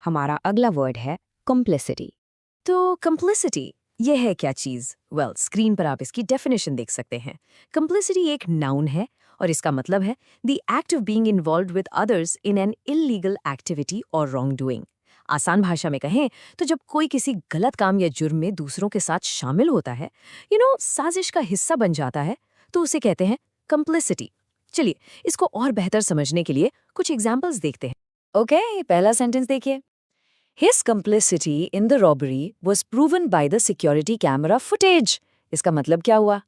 हमारा अगला वर्ड है कॉम्प्लिसिटी। तो कॉम्प्लिसिटी ये है क्या चीज़? वेल, स्क्रीन पर आप इसकी डेफिनेशन देख सकते हैं। कॉम्प्लिसिटी एक नाउन है और इसका मतलब है the act of being involved with others in an illegal activity और रॉन्ग डूइंग। आसान भाषा में कहें तो जब कोई किसी गलत काम या जुर्म में दूसरों के साथ शामिल होता है, साजिश का हिस्सा बन जाता है, तो उसे कहते हैं कॉम्प्लिसिटी। चलिए, इसको और बेहतर समझने के लिए कुछ एग्जाम्पल्स देखते हैं। ओके, पहला सेंटेंस देखिए। His complicity in the robbery was proven by the security camera footage। इसका मतलब क्या हुआ?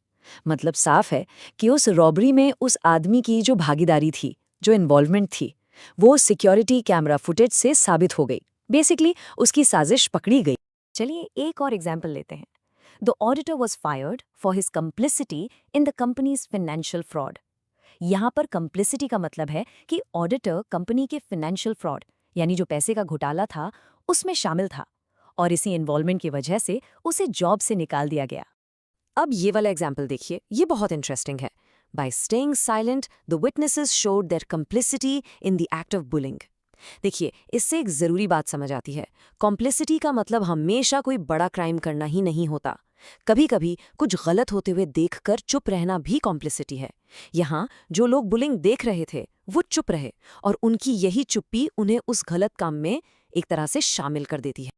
मतलब साफ है कि उस रॉबरी में उस आदमी की जो भागीदारी थी, जो इन्वॉल्वमेंट थी, वो सिक्योरिटी कैमरा फुटेज से साबित हो गई। बेसिकली उसकी साजिश पकड़ी गई। चलिए एक और एग्जाम्पल लेते हैं। The auditor was fired for his complicity in the companies financial fraud. यहाँ पर कंप्लिसिटी का मतलब है कि ऑडिटर कंपनी के फाइनेंशियल फ्रॉड यानी जो पैसे का घोटाला था उसमें शामिल था और इसी इन्वॉल्वमेंट की वजह से उसे जॉब से निकाल दिया गया। अब ये वाला एग्जाम्पल देखिए, ये बहुत इंटरेस्टिंग है। By staying silent the witnesses showed their complicity in the act of bullying. देखिए, इससे एक जरूरी बात समझ आती है। कॉम्प्लिसिटी का मतलब हमेशा कोई बड़ा क्राइम करना ही नहीं होता। कभी कभी कुछ गलत होते हुए देखकर चुप रहना भी कॉम्प्लिसिटी है। यहाँ जो लोग बुलिंग देख रहे थे वो चुप रहे और उनकी यही चुप्पी उन्हें उस गलत काम में एक तरह से शामिल कर देती है।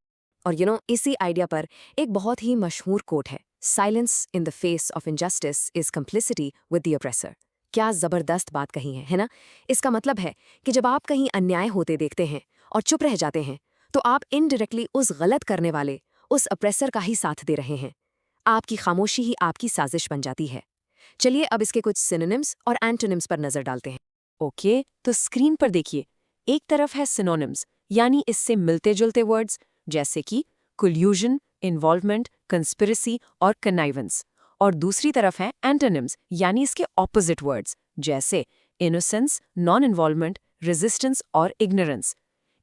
और इसी आइडिया पर एक बहुत ही मशहूर कोट है, silence in the face of injustice is complicity with the oppressor. क्या जबरदस्त बात कही है ना? इसका मतलब है कि जब आप कहीं अन्याय होते देखते हैं और चुप रह जाते हैं, तो आप इनडायरेक्टली उस गलत करने वाले, उस अप्रेसर का ही साथ दे रहे हैं। आपकी खामोशी ही आपकी साजिश बन जाती है। चलिए अब इसके कुछ सिनोनिम्स और एंटोनिम्स पर नजर डालते हैं। ओके, तो स्क्रीन पर देखिए। एक तरफ है सिनोनिम्स, यानी इससे मिलते जुलते वर्ड्स, जैसे कि कोल्यूजन, इन्वॉल्वमेंट, कंस्पिरेसी और कनाइवेंस। और दूसरी तरफ है एंटोनिम्स, यानी इसके ऑपोजिट वर्ड्स, जैसे इनोसेंस, नॉन इन्वॉल्वमेंट, रेजिस्टेंस और इग्नोरेंस।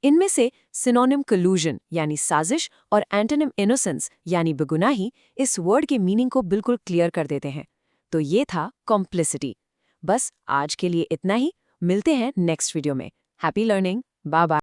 इनमें से सिनोनिम कोल्यूजन यानी साजिश और एंटोनिम इनोसेंस यानी बेगुनाही इस वर्ड के मीनिंग को बिल्कुल क्लियर कर देते हैं। तो ये था कॉम्प्लिसिटी। बस आज के लिए इतना ही। मिलते हैं नेक्स्ट वीडियो में। Happy learning. Bye bye.